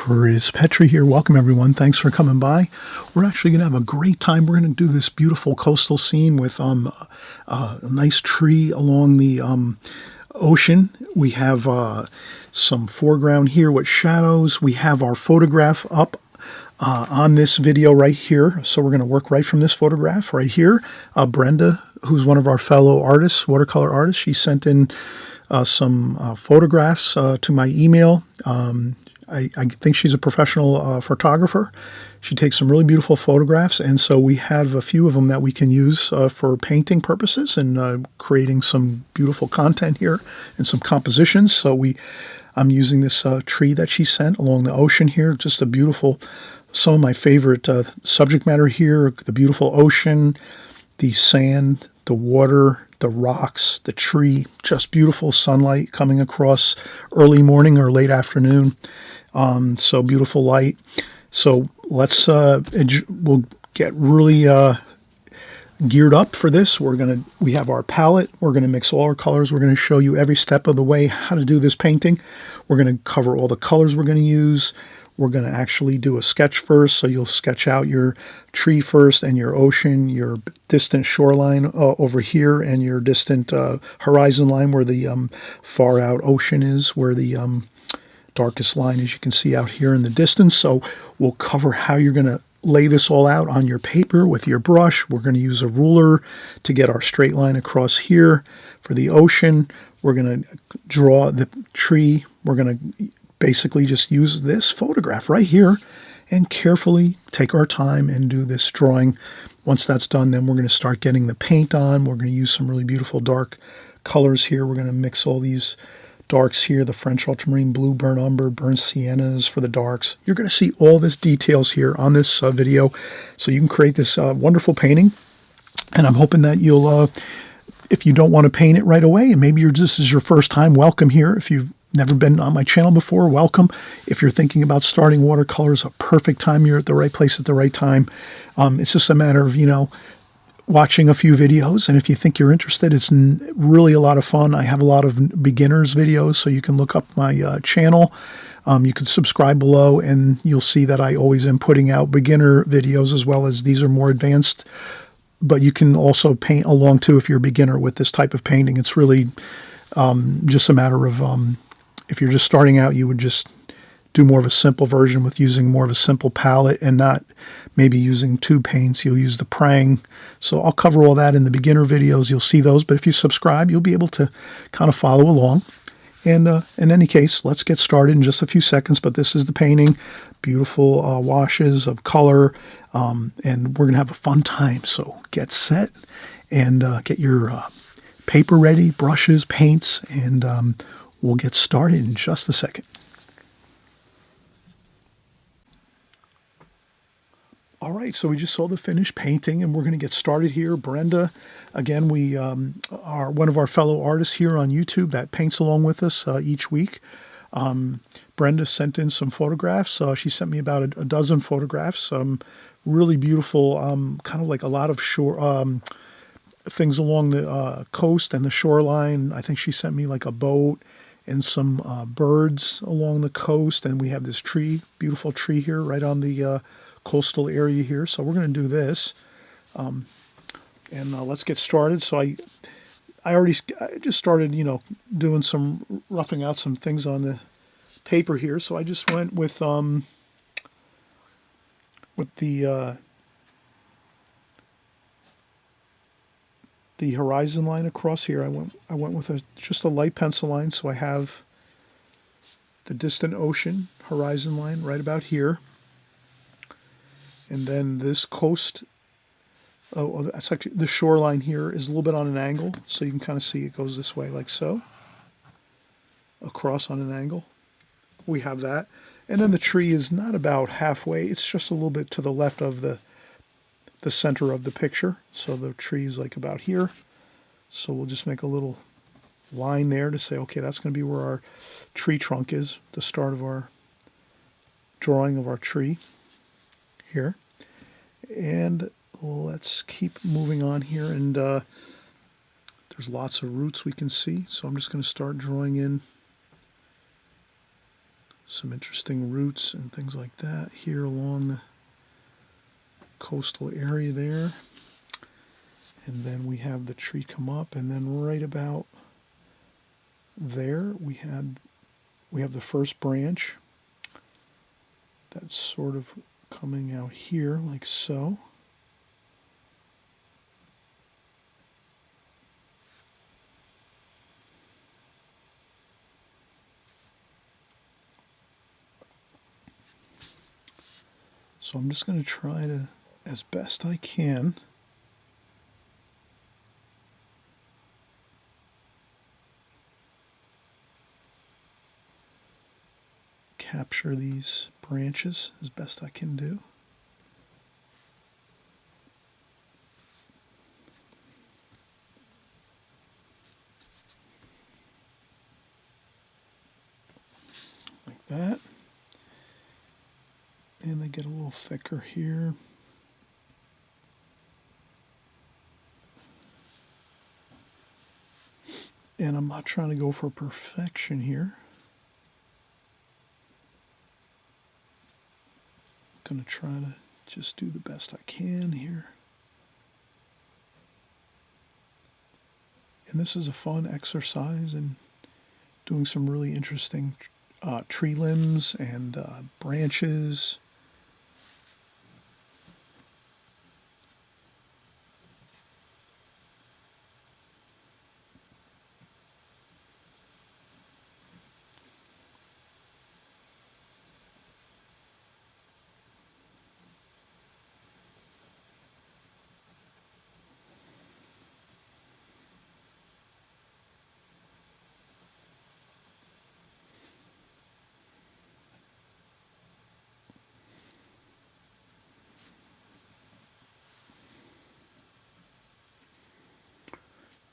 photographers. Petri here. Welcome, everyone. Thanks for coming by. We're actually going to have a great time. We're going to do this beautiful coastal scene with a nice tree along the ocean. We have some foreground here with shadows. We have our photograph up on this video right here. So we're going to work right from this photograph right here. Brenda, who's one of our fellow artists, watercolor artists, she sent in some photographs to my email. I think she's a professional photographer. She takes some really beautiful photographs, and so we have a few of them that we can use for painting purposes and creating some beautiful content here and some compositions. So I'm using this tree that she sent along the ocean here. Just a beautiful, some of my favorite subject matter here, the beautiful ocean, the sand, the water, the rocks, the tree, just beautiful sunlight coming across early morning or late afternoon. So beautiful light. So we'll get really geared up for this. We have our palette. We're going to mix all our colors. We're going to show you every step of the way how to do this painting. We're going to cover all the colors we're going to use. We're going to actually do a sketch first, so you'll sketch out your tree first and your ocean, your distant shoreline over here, and your distant horizon line where the far out ocean is, where the darkest line, as you can see out here in the distance. So we'll cover how you're going to lay this all out on your paper with your brush. We're going to use a ruler to get our straight line across here. For the ocean, we're going to draw the tree. We're going to basically just use this photograph right here and carefully take our time and do this drawing. Once that's done, then we're going to start getting the paint on. We're going to use some really beautiful dark colors here. We're going to mix all these darks here, the French ultramarine blue, burnt umber, burnt siennas for the darks. You're going to see all this details here on this video, so you can create this wonderful painting. And I'm hoping that you'll, if you don't want to paint it right away, and maybe this is your first time, welcome here. If you've never been on my channel before, welcome. If you're thinking about starting watercolors, a perfect time. You're at the right place at the right time. It's just a matter of, watching a few videos, and if you think you're interested, it's really a lot of fun. I have a lot of beginners videos, so you can look up my channel. You can subscribe below, and you'll see that I always am putting out beginner videos as well as these are more advanced. But you can also paint along too if you're a beginner with this type of painting. It's really just a matter of if you're just starting out, you would just do more of a simple version with using more of a simple palette and not maybe using tube paints. You'll use the prang. So I'll cover all that in the beginner videos. You'll see those. But if you subscribe, you'll be able to kind of follow along. And in any case, let's get started in just a few seconds. But this is the painting. Beautiful washes of color. And we're going to have a fun time. So get set and get your paper ready, brushes, paints, and we'll get started in just a second. All right, so we just saw the finished painting, and we're going to get started here. Brenda, again, we are one of our fellow artists here on YouTube that paints along with us each week. Brenda sent in some photographs. She sent me about a dozen photographs, really beautiful, kind of like a lot of shore things along the coast and the shoreline. I think she sent me like a boat and some birds along the coast, and we have this tree, beautiful tree here right on the coastal area here. So we're going to do this, and let's get started. So I just started, doing some roughing out some things on the paper here. So I just went with the horizon line across here. I went with just a light pencil line. So I have the distant ocean horizon line right about here. And then this coast, that's actually the shoreline here is a little bit on an angle, so you can kind of see it goes this way like so, across on an angle. We have that. And then the tree is not about halfway, it's just a little bit to the left of the center of the picture. So the tree is like about here. So we'll just make a little line there to say, okay, that's going to be where our tree trunk is, the start of our drawing of our tree here. And let's keep moving on here, and there's lots of roots we can see, so I'm just going to start drawing in some interesting roots and things like that here along the coastal area there. And then we have the tree come up, and then right about there we have the first branch that's sort of coming out here like so. So I'm just going to try to, as best I can, capture these branches as best I can do. Like that. And they get a little thicker here. And I'm not trying to go for perfection here. I'm going to try to just do the best I can here. And this is a fun exercise in doing some really interesting tree limbs and branches.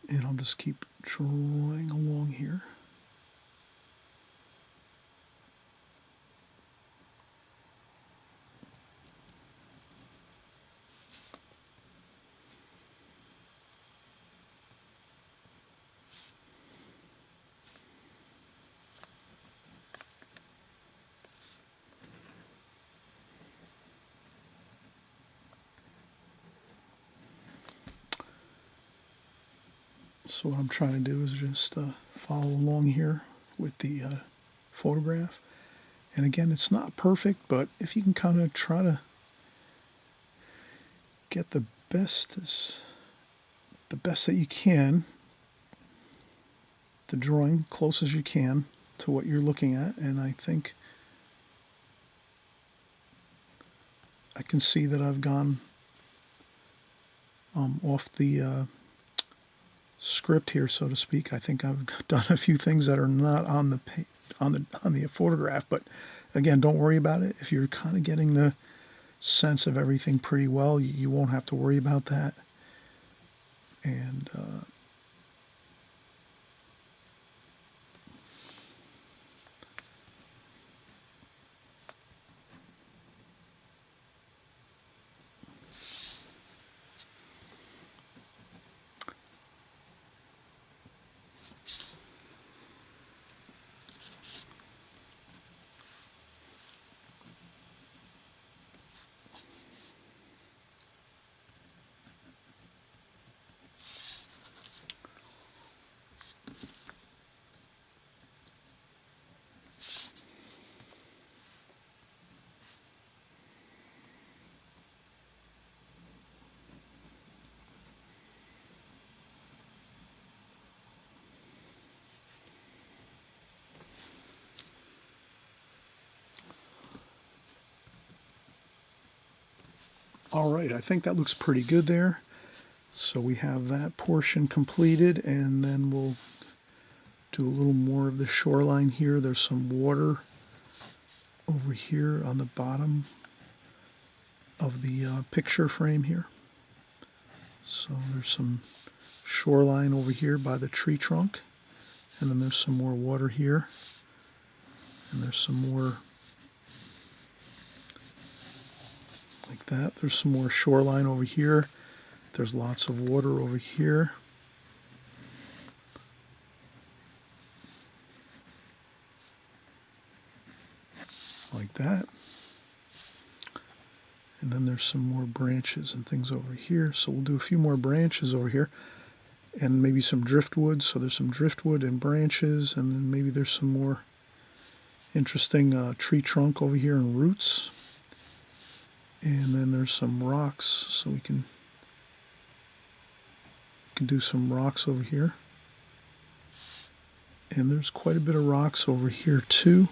And I'll just keep drawing along here. So what I'm trying to do is just follow along here with the photograph. And again, it's not perfect, but if you can kind of try to get the best that you can, the drawing close as you can to what you're looking at, and I think I can see that I've gone off the script here, so to speak. I think I've done a few things that are not on the photograph, but again, don't worry about it. If you're kind of getting the sense of everything pretty well, you won't have to worry about that. And all right, I think that looks pretty good there. So we have that portion completed, and then we'll do a little more of the shoreline here. There's some water over here on the bottom of the picture frame here. So there's some shoreline over here by the tree trunk, and then there's some more water here, and there's some more like that. There's some more shoreline over here. There's lots of water over here. that. And then there's some more branches and things over here. So we'll do a few more branches over here. And maybe some driftwood. So there's some driftwood and branches. And then maybe there's some more interesting tree trunk over here and roots. And then there's some rocks. So we can do some rocks over here. And there's quite a bit of rocks over here too.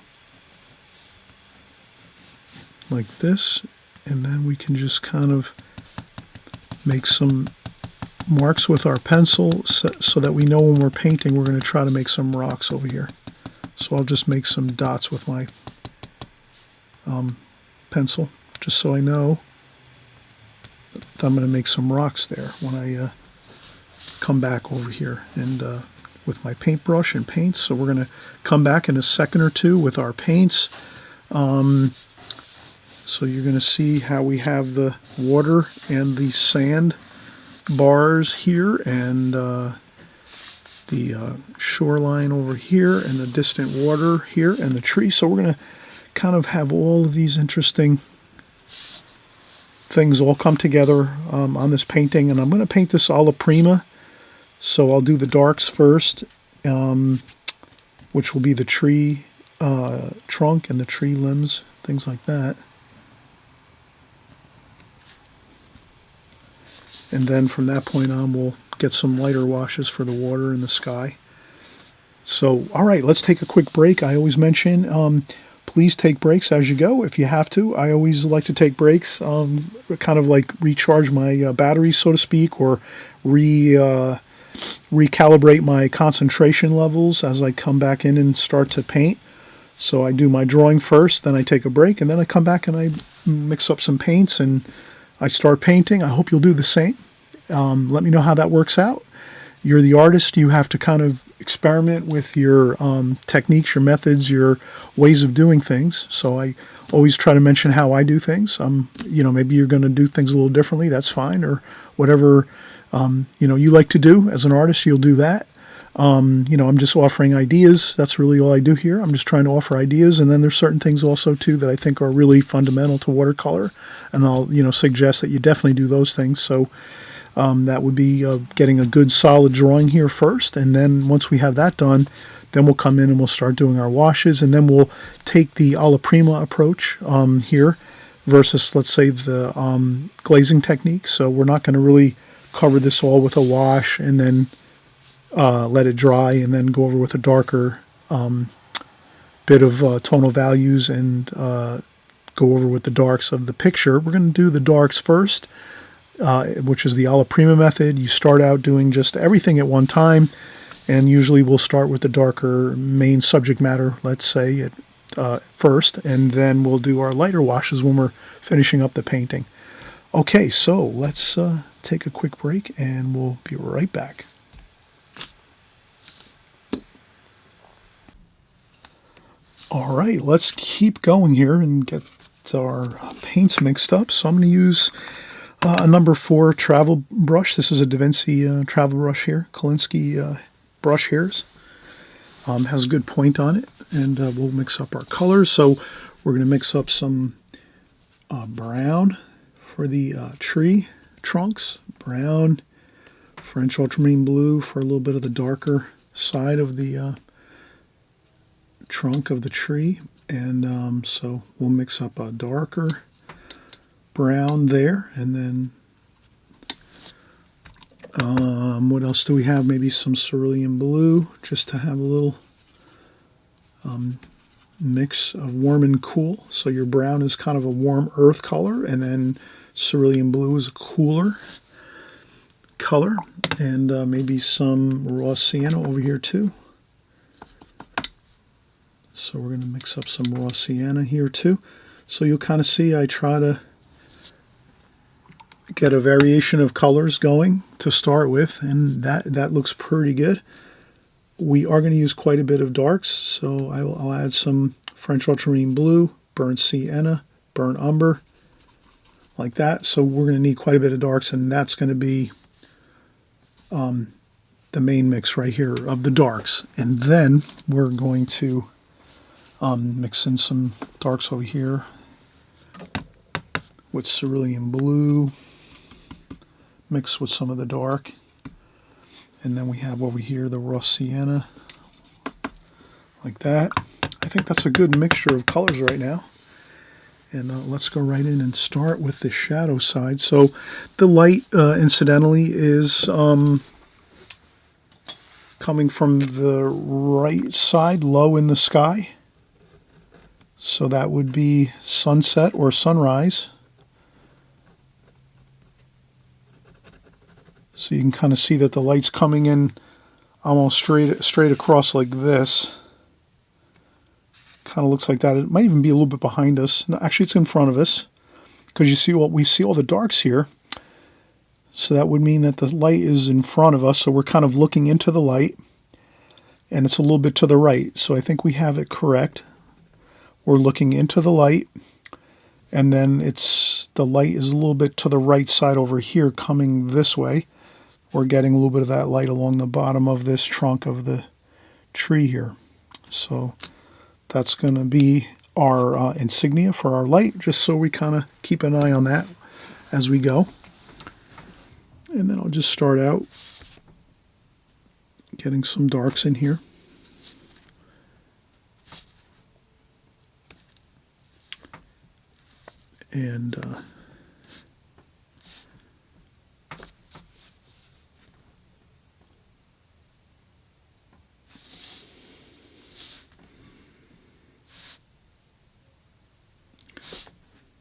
Like this. And then we can just kind of make some marks with our pencil so that we know when we're painting we're going to try to make some rocks over here. So I'll just make some dots with my pencil just so I know that I'm going to make some rocks there when I come back over here and with my paintbrush and paints. So we're going to come back in a second or two with our paints. So you're going to see how we have the water and the sand bars here and the shoreline over here and the distant water here and the tree. So we're going to kind of have all of these interesting things all come together on this painting. And I'm going to paint this alla prima. So I'll do the darks first, which will be the tree trunk and the tree limbs, things like that. And then from that point on, we'll get some lighter washes for the water and the sky. So, all right, let's take a quick break. I always mention, please take breaks as you go if you have to. I always like to take breaks, kind of like recharge my batteries, so to speak, or recalibrate my concentration levels as I come back in and start to paint. So I do my drawing first, then I take a break, and then I come back and I mix up some paints and I start painting. I hope you'll do the same. Let me know how that works out. You're the artist. You have to kind of experiment with your techniques, your methods, your ways of doing things. So I always try to mention how I do things. Maybe you're going to do things a little differently. That's fine. Or whatever, you like to do as an artist, you'll do that. I'm just offering ideas. That's really all I do here. I'm just trying to offer ideas. And then there's certain things also too that I think are really fundamental to watercolor. And I'll, suggest that you definitely do those things. So that would be getting a good solid drawing here first. And then once we have that done, then we'll come in and we'll start doing our washes. And then we'll take the alla prima approach here versus, let's say, the glazing technique. So we're not going to really cover this all with a wash and then let it dry and then go over with a darker bit of tonal values and go over with the darks of the picture. We're going to do the darks first, which is the alla prima method. You start out doing just everything at one time, and usually we'll start with the darker main subject matter, let's say, first, and then we'll do our lighter washes when we're finishing up the painting. Okay, so let's take a quick break and we'll be right back. All right, let's keep going here and get our paints mixed up. So I'm going to use a number 4 travel brush. This is a Da Vinci travel brush here, Kolinsky brush hairs. Has a good point on it, and we'll mix up our colors. So we're going to mix up some brown for the tree trunks, brown, French ultramarine blue for a little bit of the darker side of the trunk of the tree, and so we'll mix up a darker brown there, and then what else do we have? Maybe some cerulean blue, just to have a little mix of warm and cool. So your brown is kind of a warm earth color, and then cerulean blue is a cooler color, and maybe some raw sienna over here too. So we're going to mix up some raw sienna here too. So you'll kind of see I try to get a variation of colors going to start with, and that looks pretty good. We are going to use quite a bit of darks, so I'll add some French ultramarine blue, burnt sienna, burnt umber, like that. So we're going to need quite a bit of darks, and that's going to be the main mix right here of the darks. And then we're going to Mix in some darks over here with cerulean blue, mixed with some of the dark. And then we have over here the raw sienna, like that. I think that's a good mixture of colors right now. And let's go right in and start with the shadow side. So the light, incidentally, is coming from the right side, low in the sky. So that would be sunset or sunrise. So you can kind of see that the light's coming in almost straight across like this. Kind of looks like that. It might even be a little bit behind us. No, actually, it's in front of us because we see all the darks here. So that would mean that the light is in front of us. So we're kind of looking into the light, and it's a little bit to the right. So I think we have it correct. We're looking into the light, and then the light is a little bit to the right side over here, coming this way. We're getting a little bit of that light along the bottom of this trunk of the tree here. So that's going to be our insignia for our light, just so we kind of keep an eye on that as we go. And then I'll just start out getting some darks in here. And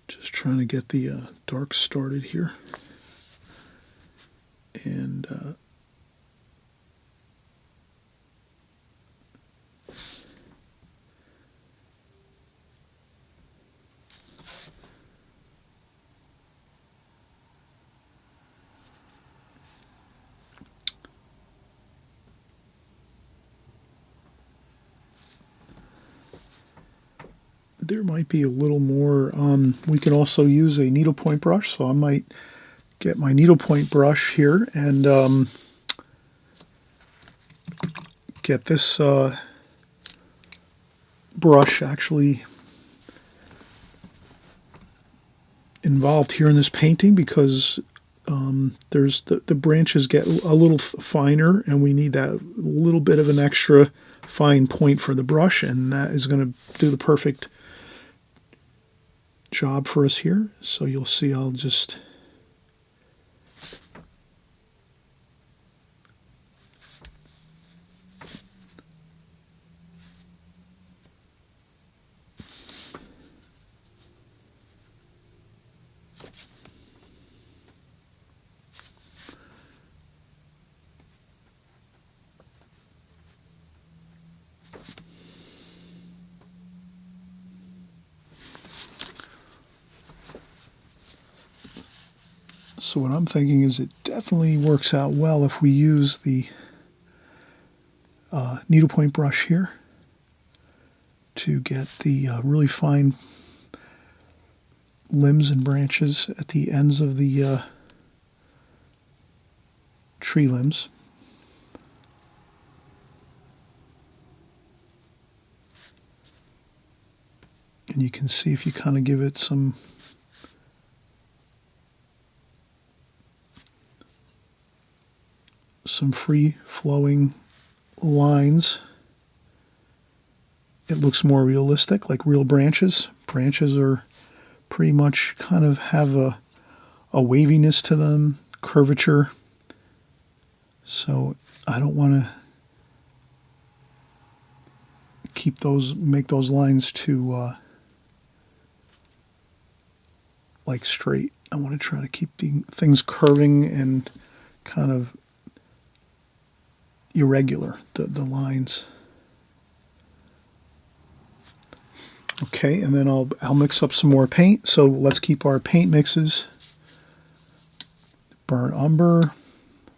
just trying to get the darks started here. And there might be a little more. We can also use a needlepoint brush, so I might get my needlepoint brush here and get this brush actually involved here in this painting, because there's the branches get a little finer, and we need that little bit of an extra fine point for the brush, and that is going to do the perfect job for us here. So you'll see I'll just So what I'm thinking is it definitely works out well if we use the needlepoint brush here to get the really fine limbs and branches at the ends of the tree limbs. And you can see if you kind of give it some free flowing lines, it looks more realistic, like real branches. Branches are pretty much kind of have a waviness to them, curvature. So I don't want to make those lines too like straight. I want to try to keep things curving and kind of irregular, the lines. Okay, and then I'll mix up some more paint. So let's keep our paint mixes. Burnt umber,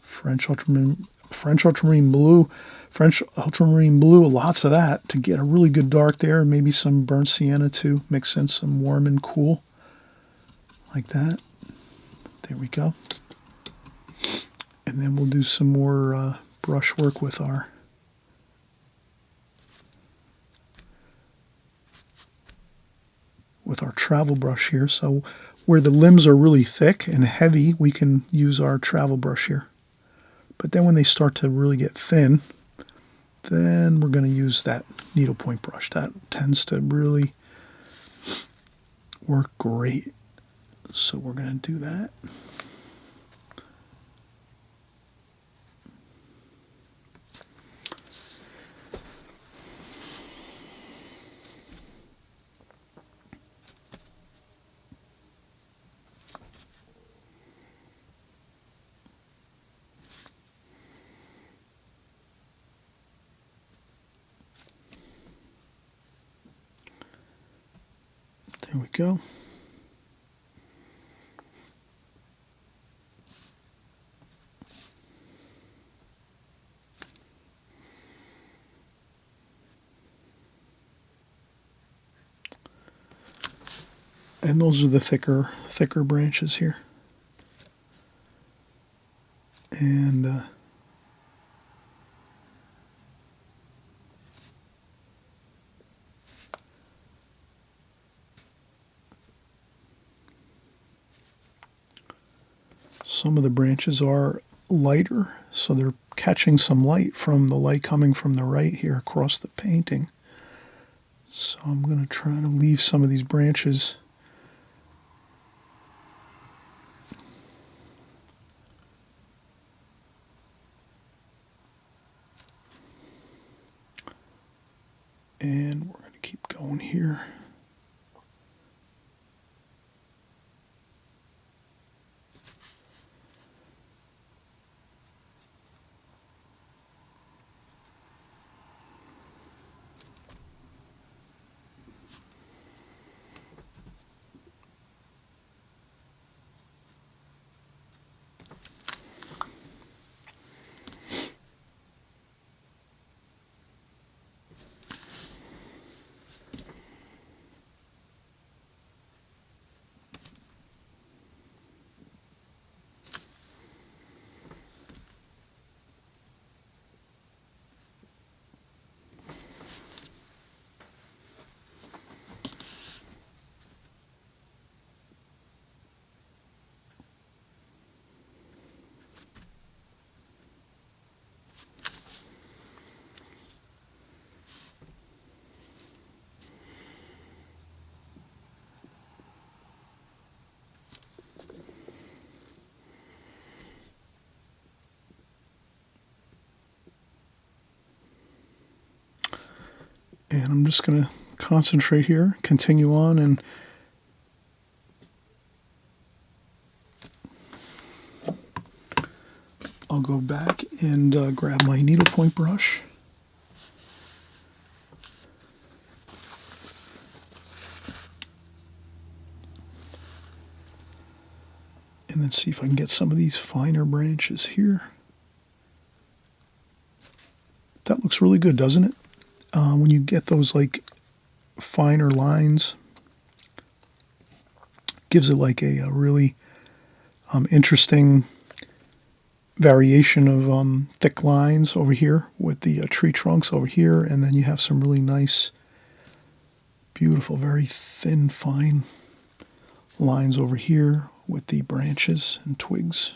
French ultramarine blue, lots of that to get a really good dark there. Maybe some burnt sienna too. Mix in some warm and cool, like that. There we go. And then we'll do some more brush work with our travel brush here. So where the limbs are really thick and heavy, we can use our travel brush here. But then when they start to really get thin, then we're going to use that needlepoint brush. That tends to really work great. So we're going to do that. There we go. And those are the thicker branches here. And some of the branches are lighter, so they're catching some light from the light coming from the right here across the painting. So I'm going to try to leave some of these branches and we're going to keep going here. And I'm just going to concentrate here, continue on, and I'll go back and grab my needlepoint brush. And then see if I can get some of these finer branches here. That looks really good, doesn't it? When you get those like finer lines, gives it like a really interesting variation of thick lines over here with the tree trunks over here, and then you have some really nice, beautiful, very thin, fine lines over here with the branches and twigs.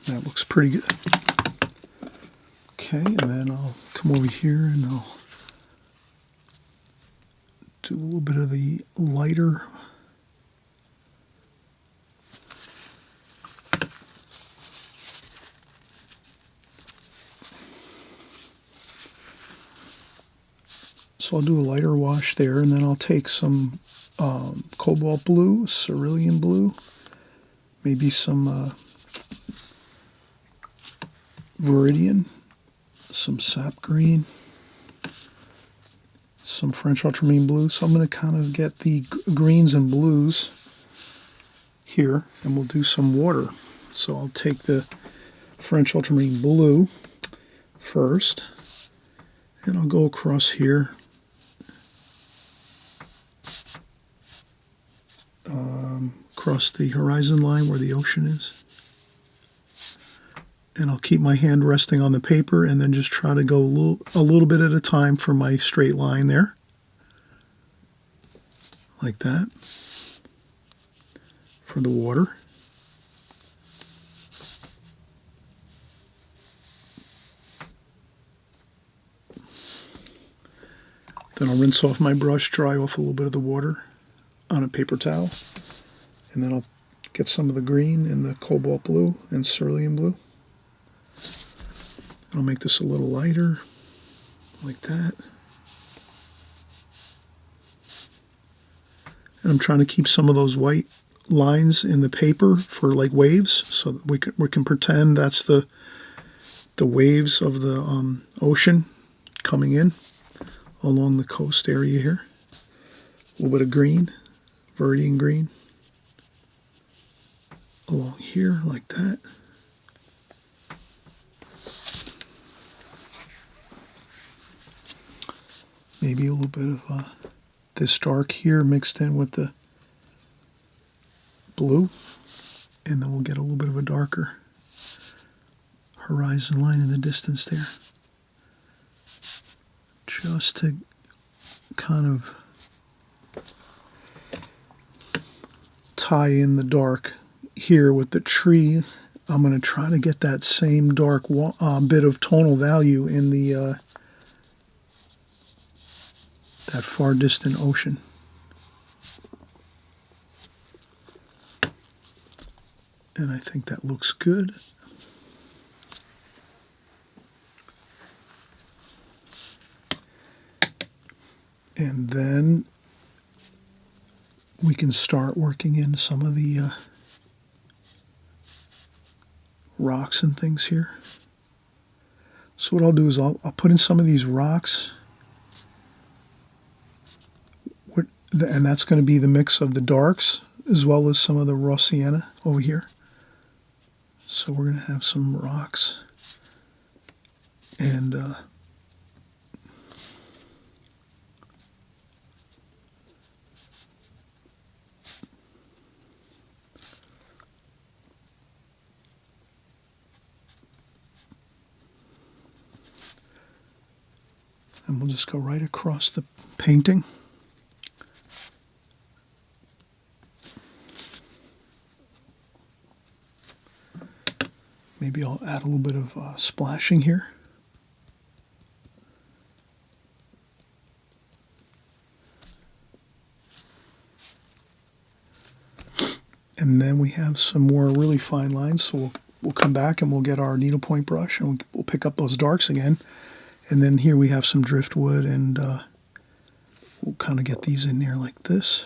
That looks pretty good. Okay, and then I'll come over here and I'll do a little bit of the lighter so I'll do a lighter wash there, and then I'll take some cobalt blue, cerulean blue, maybe some Viridian, some sap green, some French ultramarine blue. So I'm going to kind of get the greens and blues here, and we'll do some water. So I'll take the French ultramarine blue, first, and I'll go across here. Across the horizon line where the ocean is. And I'll keep my hand resting on the paper and then just try to go a little bit at a time for my straight line there. Like that. For the water. Then I'll rinse off my brush, dry off a little bit of the water on a paper towel. And then I'll get some of the green and the cobalt blue and cerulean blue. And I'll make this a little lighter, like that. And I'm trying to keep some of those white lines in the paper for like waves, so that we can pretend that's the waves of the ocean coming in along the coast area here. A little bit of green, viridian green. Along here like that. Maybe a little bit of this dark here mixed in with the blue, and then we'll get a little bit of a darker horizon line in the distance there, just to kind of tie in the dark. Here with the tree, I'm going to try to get that same dark bit of tonal value in the that far distant ocean. And I think that looks good. And then we can start working in some of the rocks and things here. So what I'll do is I'll put in some of these rocks, and that's going to be the mix of the darks as well as some of the raw sienna over here. So we're going to have some rocks and we'll just go right across the painting. Maybe I'll add a little bit of splashing here. And then we have some more really fine lines, so we'll come back and we'll get our needlepoint brush and we'll pick up those darks again. And then here we have some driftwood, and we'll kind of get these in there like this.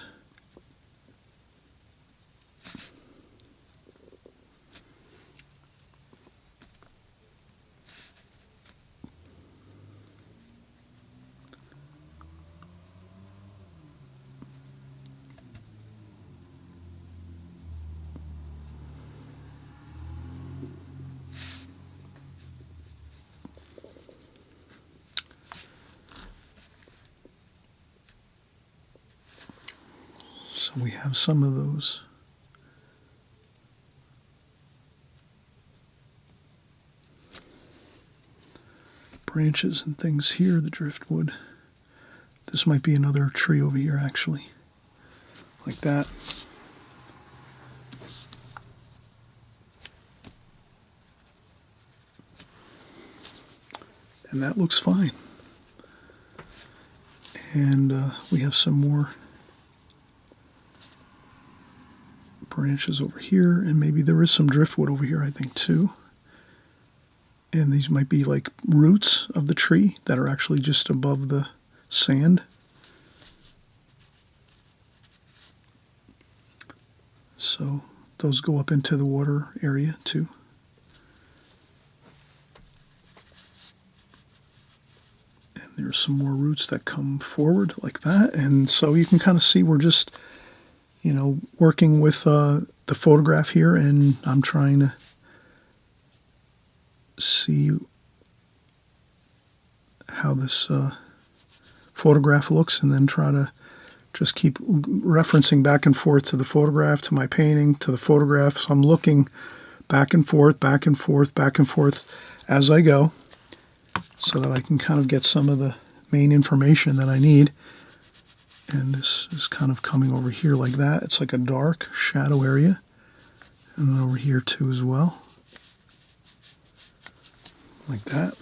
So we have some of those branches and things here, the driftwood. This might be another tree over here, actually, like that. And that looks fine. And we have some more branches over here, and maybe there is some driftwood over here, I think, too. And these might be like roots of the tree that are actually just above the sand. So those go up into the water area too. And there's some more roots that come forward like that. And so you can kind of see we're just, you know, working with the photograph here, and I'm trying to see how this photograph looks, and then try to just keep referencing back and forth to the photograph, to my painting, to the photograph. So I'm looking back and forth, back and forth, back and forth as I go, so that I can kind of get some of the main information that I need. And this is kind of coming over here like that. It's like a dark shadow area. And then over here too as well. Like that.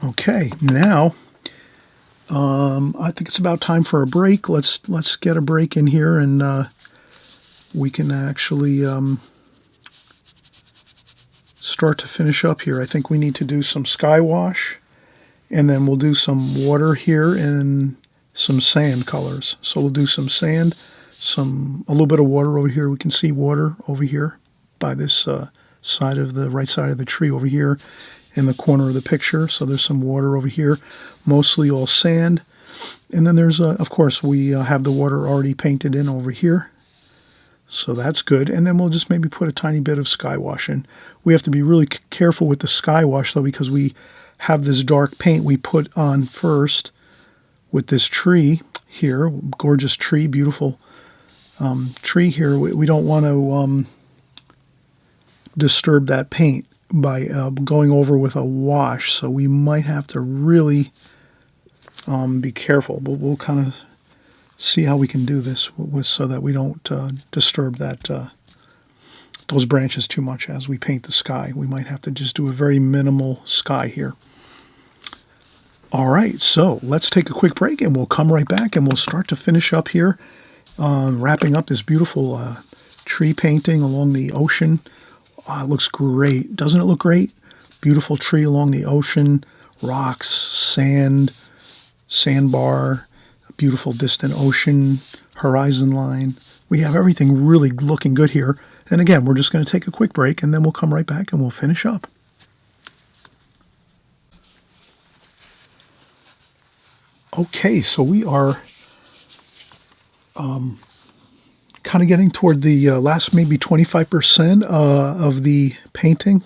Okay, now I think it's about time for a break. Let's get a break in here, and we can actually start to finish up here. I think we need to do some sky wash, and then we'll do some water here and some sand colors. So we'll do some sand, a little bit of water over here. We can see water over here by this side of the right side of the tree over here in the corner of the picture. So there's some water over here, mostly all sand. And then there's, of course, we have the water already painted in over here. So that's good. And then we'll just maybe put a tiny bit of sky wash in. We have to be really careful with the sky wash, though, because we have this dark paint we put on first with this tree here. Gorgeous tree, beautiful tree here. We don't want to disturb that paint by going over with a wash, so we might have to really be careful. But we'll kind of see how we can do this so that we don't disturb those branches too much as we paint the sky. We might have to just do a very minimal sky here. All right, so let's take a quick break, and we'll come right back, and we'll start to finish up here, wrapping up this beautiful tree painting along the ocean. It looks great. Doesn't it look great? Beautiful tree along the ocean, rocks, sand, sandbar, a beautiful distant ocean, horizon line. We have everything really looking good here. And again, we're just going to take a quick break, and then we'll come right back and we'll finish up. Okay, so we are kind of getting toward the last maybe 25% of the painting.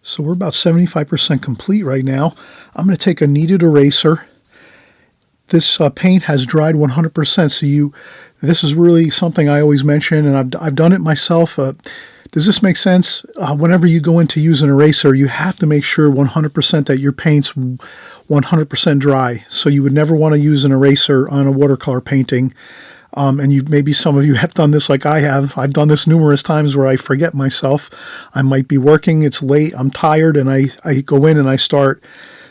So we're about 75% complete right now. I'm going to take a kneaded eraser. This paint has dried 100%, so this is really something I always mention, and I've done it myself. Does this make sense? Whenever you go in to use an eraser, you have to make sure 100% that your paint's 100% dry. So you would never want to use an eraser on a watercolor painting. And maybe some of you have done this like I have. I've done this numerous times where I forget myself. I might be working, it's late, I'm tired, and I go in and I start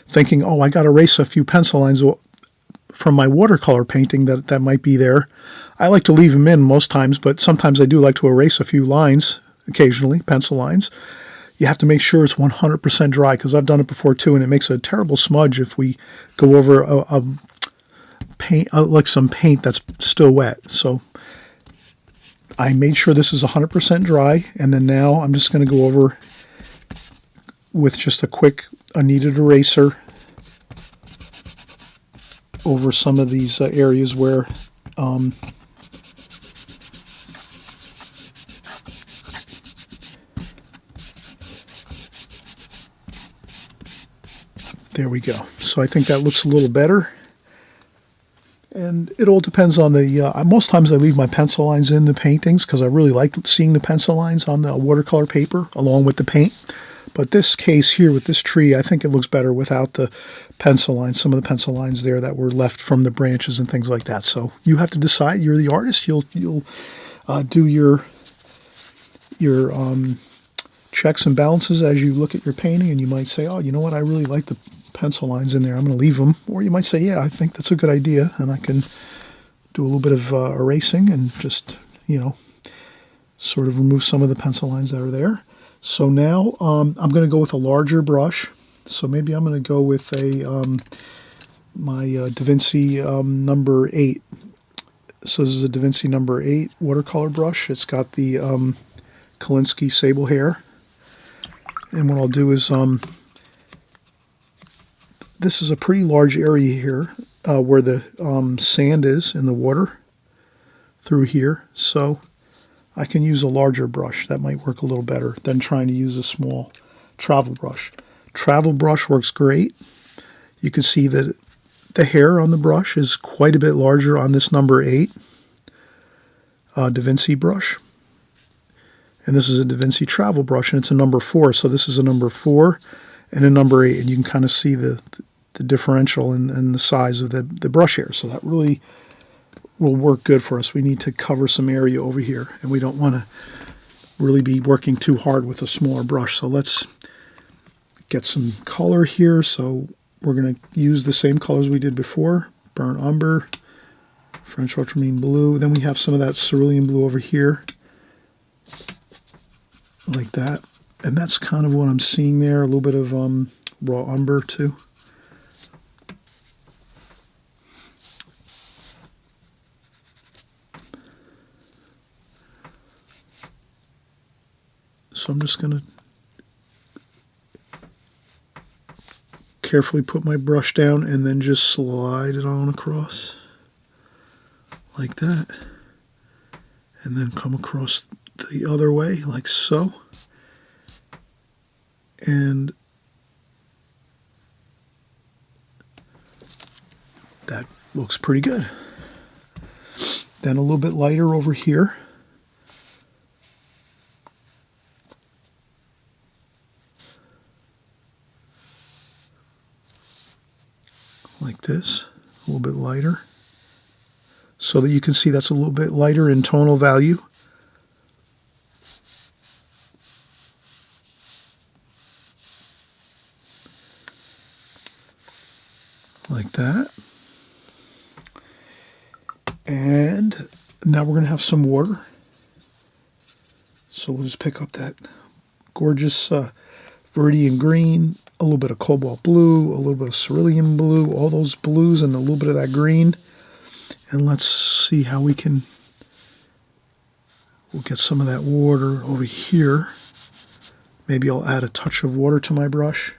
thinking, oh, I got to erase a few pencil lines from my watercolor painting that might be there. I like to leave them in most times, but sometimes I do like to erase a few lines, occasionally, pencil lines. You have to make sure it's 100% dry, because I've done it before too, and it makes a terrible smudge if we go over a paint, like some paint that's still wet. So I made sure this is 100% dry, and then now I'm just going to go over with just a kneaded eraser over some of these areas where there we go. So I think that looks a little better. And it all depends on most times I leave my pencil lines in the paintings because I really like seeing the pencil lines on the watercolor paper along with the paint. But this case here with this tree, I think it looks better without the pencil lines, some of the pencil lines there that were left from the branches and things like that. So you have to decide. You're the artist. You'll do your checks and balances as you look at your painting, and you might say, oh, you know what, I really like the pencil lines in there, I'm going to leave them. Or you might say, yeah, I think that's a good idea, and I can do a little bit of erasing and just, sort of remove some of the pencil lines that are there. So now I'm going to go with a larger brush. So maybe I'm going to go with my Da Vinci number 8. So this is a Da Vinci number 8 watercolor brush. It's got the Kolinsky sable hair. And what I'll do is this is a pretty large area here where the sand is in the water through here. So I can use a larger brush. That might work a little better than trying to use a small travel brush. Travel brush works great. You can see that the hair on the brush is quite a bit larger on this number 8 Da Vinci brush. And this is a Da Vinci travel brush, and it's a number 4. So this is a number 4 and a number 8, and you can kind of see the differential in the size of the brush hair. So that really will work good for us. We need to cover some area over here, and we don't want to really be working too hard with a smaller brush. So let's get some color here. So we're going to use the same colors we did before: burnt umber, French ultramarine blue. Then we have some of that cerulean blue over here, like that. And that's kind of what I'm seeing there. A little bit of raw umber too. So I'm just going to carefully put my brush down and then just slide it on across like that. And then come across the other way like so. And that looks pretty good. Then a little bit lighter over here. Like this, a little bit lighter, so that you can see that's a little bit lighter in tonal value. Like that. And now we're going to have some water. So we'll just pick up that gorgeous Viridian green, a little bit of cobalt blue, a little bit of cerulean blue, all those blues and a little bit of that green. And let's see how we'll get some of that water over here. Maybe I'll add a touch of water to my brush,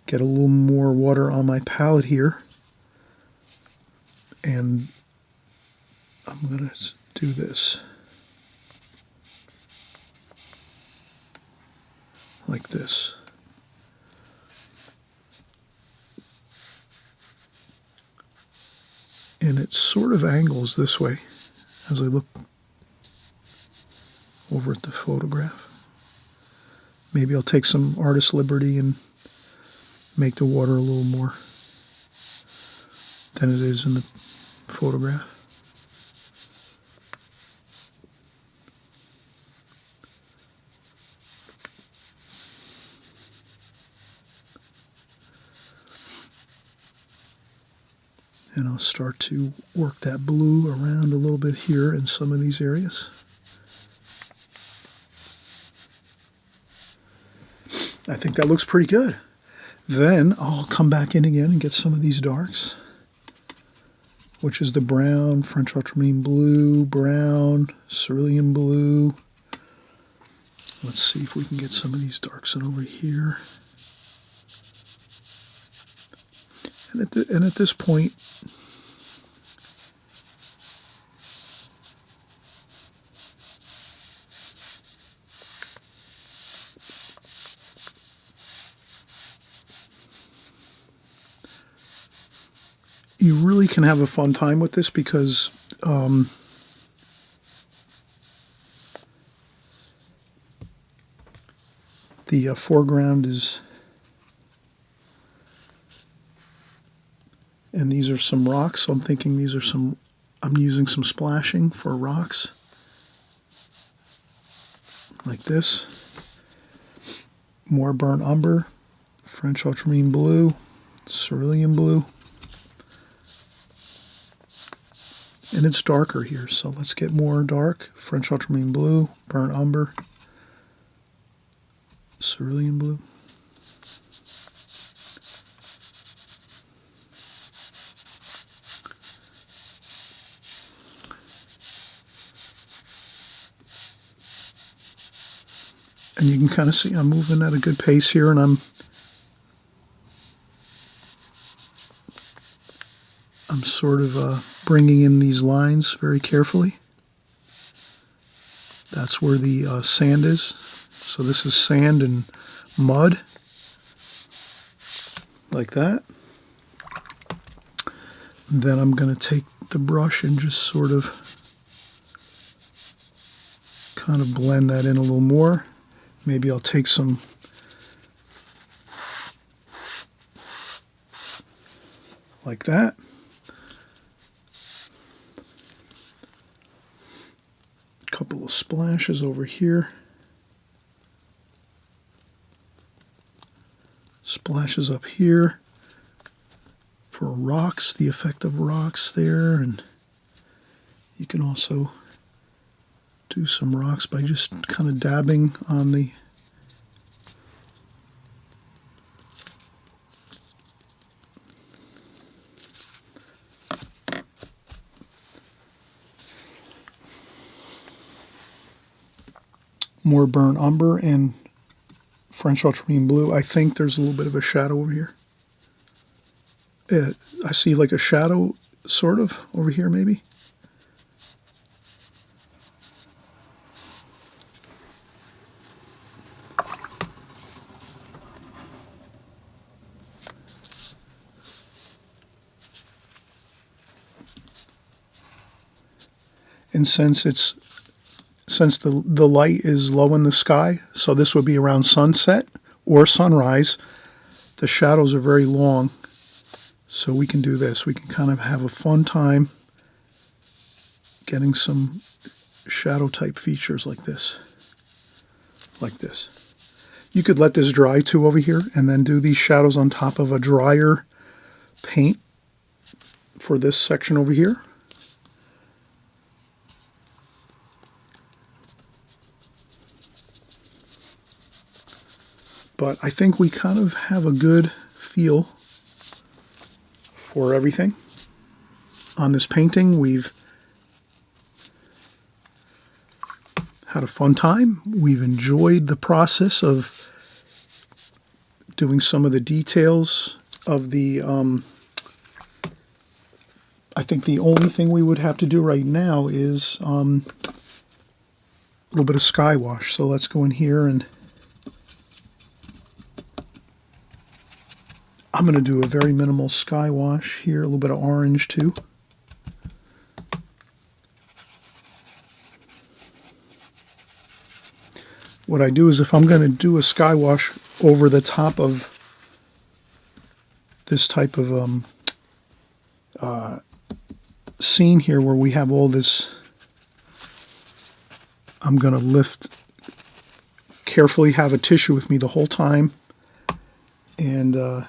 get a little more water on my palette here. And I'm going to do this like this. And it sort of angles this way as I look over at the photograph. Maybe I'll take some artist liberty and make the water a little more than it is in the photograph. And I'll start to work that blue around a little bit here in some of these areas. I think that looks pretty good. Then I'll come back in again and get some of these darks, which is the brown, French ultramarine blue, brown, cerulean blue. Let's see if we can get some of these darks in over here. And at this point, you really can have a fun time with this because the foreground is, and these are some rocks, so I'm thinking these are some, I'm using some splashing for rocks, like this. More burnt umber, French ultramarine blue, cerulean blue. And it's darker here, so let's get more dark. French ultramarine blue, burnt umber, cerulean blue. And you can kind of see I'm moving at a good pace here, and I'm sort of bringing in these lines very carefully. That's where the sand is. So this is sand and mud. like that. Then I'm going to take the brush and just sort of kind of blend that in a little more. Maybe I'll take some like that. A couple of splashes over here. Splashes up here for rocks, the effect of rocks there, and you can also do some rocks by just kind of dabbing on the more burnt umber and French ultramarine blue. I think there's a little bit of a shadow over here. I see like a shadow sort of over here maybe. And since the light is low in the sky, so this would be around sunset or sunrise, the shadows are very long. So we can do this. We can kind of have a fun time getting some shadow type features like this. Like this. You could let this dry too over here and then do these shadows on top of a drier paint for this section over here. But I think we kind of have a good feel for everything. On this painting, we've had a fun time. We've enjoyed the process of doing some of the details of the, I think the only thing we would have to do right now is a little bit of sky wash. So let's go in here and I'm going to do a very minimal sky wash here, a little bit of orange too. What I do is if I'm going to do a sky wash over the top of this type of scene here where we have all this, I'm going to carefully have a tissue with me the whole time, and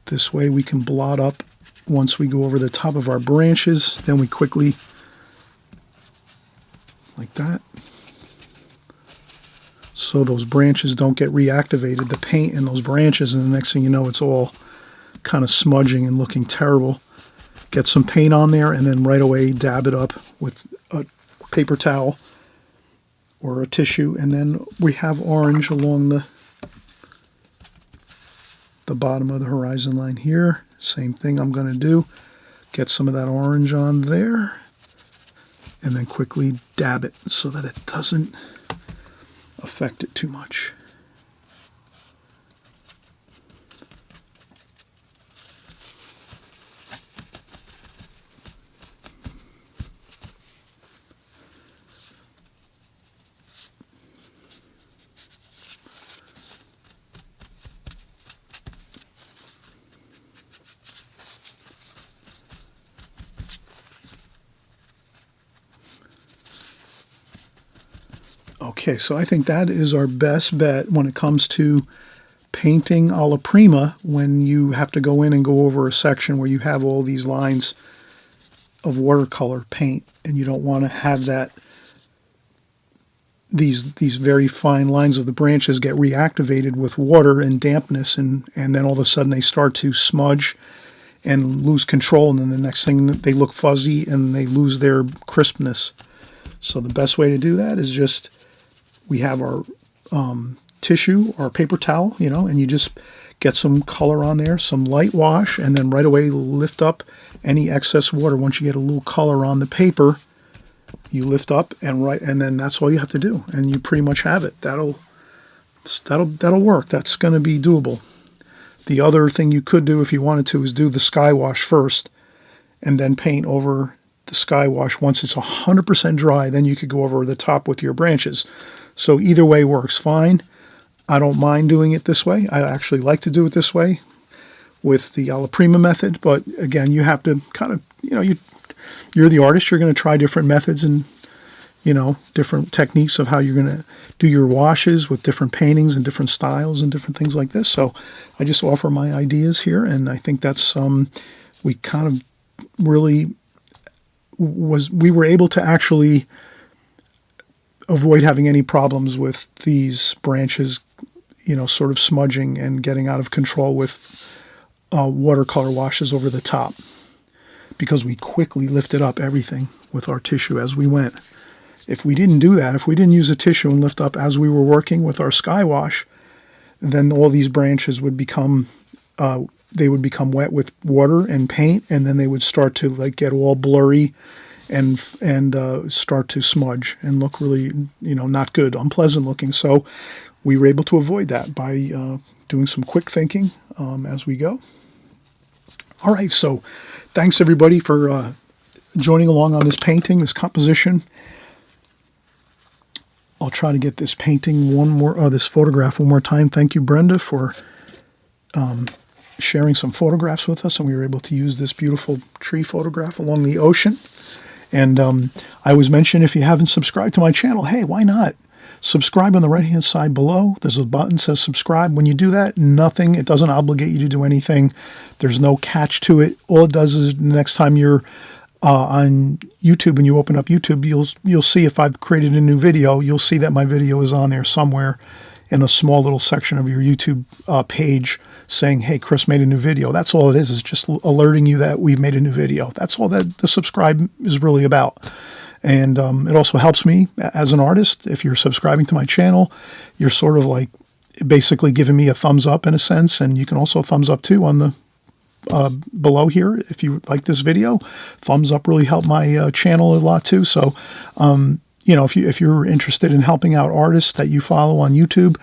this way we can blot up once we go over the top of our branches. Then we quickly, like that, so those branches don't get reactivated, the paint in those branches, and the next thing you know it's all kind of smudging and looking terrible. Get some paint on there and then right away dab it up with a paper towel or a tissue, and then we have orange along the bottom of the horizon line here. Same thing I'm going to do. Get some of that orange on there and then quickly dab it so that it doesn't affect it too much. Okay, so I think that is our best bet when it comes to painting a la prima, when you have to go in and go over a section where you have all these lines of watercolor paint and you don't want to have that these very fine lines of the branches get reactivated with water and dampness, and then all of a sudden they start to smudge and lose control, and then the next thing they look fuzzy and they lose their crispness. So the best way to do that is just, we have our tissue or paper towel, and you just get some color on there, some light wash, and then right away lift up any excess water. Once you get a little color on the paper, you lift up and then that's all you have to do, and you pretty much have it. That'll that'll work. That's going to be doable. The other thing you could do if you wanted to is do the sky wash first and then paint over the sky wash. Once it's 100% dry, then you could go over the top with your branches. So either way works fine. I don't mind doing it this way. I actually like to do it this way with the alla prima method. But again, you have to kind of, you're the artist. You're going to try different methods and, different techniques of how you're going to do your washes with different paintings and different styles and different things like this. So I just offer my ideas here, and I think that's we kind of really we were able to actually avoid having any problems with these branches, sort of smudging and getting out of control with watercolor washes over the top, because we quickly lifted up everything with our tissue as we went. If we didn't do that, if we didn't use a tissue and lift up as we were working with our sky wash, then all these branches would become wet with water and paint, and then they would start to get all blurry and start to smudge and look really, not good, unpleasant looking. So we were able to avoid that by doing some quick thinking as we go. All right, so thanks everybody for joining along on this painting, this composition. I'll try to get this painting this photograph one more time. Thank you, Brenda, for sharing some photographs with us, and we were able to use this beautiful tree photograph along the ocean. And I always mention, if you haven't subscribed to my channel, hey, why not? Subscribe on the right-hand side below. There's a button that says subscribe. When you do that, it doesn't obligate you to do anything. There's no catch to it. All it does is the next time you're on YouTube and you open up YouTube, you'll see if I've created a new video, you'll see that my video is on there somewhere in a small little section of your YouTube page saying, hey, Chris made a new video. That's all it is just alerting you that we've made a new video. That's all that the subscribe is really about. And it also helps me as an artist. If you're subscribing to my channel, you're sort of basically giving me a thumbs up in a sense, and you can also thumbs up too on the below here. If you like this video, thumbs up really help my channel a lot too. So, if you're interested in helping out artists that you follow on YouTube,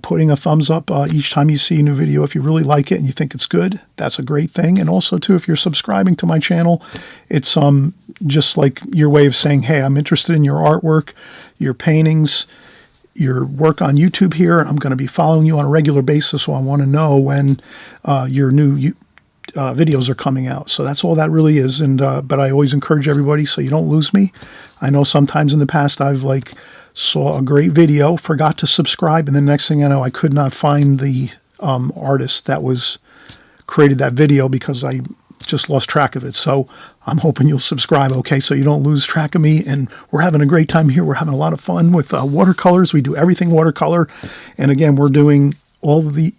putting a thumbs up each time you see a new video, if you really like it and you think it's good, that's a great thing. And also too, if you're subscribing to my channel, it's just like your way of saying, hey, I'm interested in your artwork, your paintings, your work on YouTube here. I'm going to be following you on a regular basis, so I want to know when your new videos are coming out. So that's all that really is. And but I always encourage everybody so you don't lose me. I know sometimes in the past I've saw a great video, forgot to subscribe, and the next thing I know, I could not find the artist that created that video because I just lost track of it. So I'm hoping you'll subscribe, okay, so you don't lose track of me. And we're having a great time here. We're having a lot of fun with watercolors. We do everything watercolor. And again, we're doing all of the,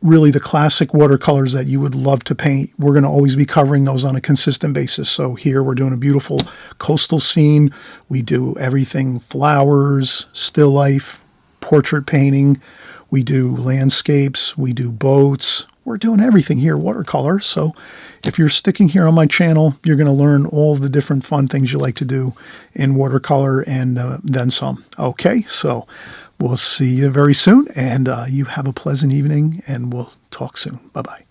really the classic watercolors that you would love to paint. We're going to always be covering those on a consistent basis. So here we're doing a beautiful coastal scene. We do everything, flowers, still life, portrait painting. We do landscapes. We do boats. We're doing everything here, watercolor. So if you're sticking here on my channel, you're going to learn all of the different fun things you like to do in watercolor and then some. Okay, so we'll see you very soon, and you have a pleasant evening, and we'll talk soon. Bye-bye.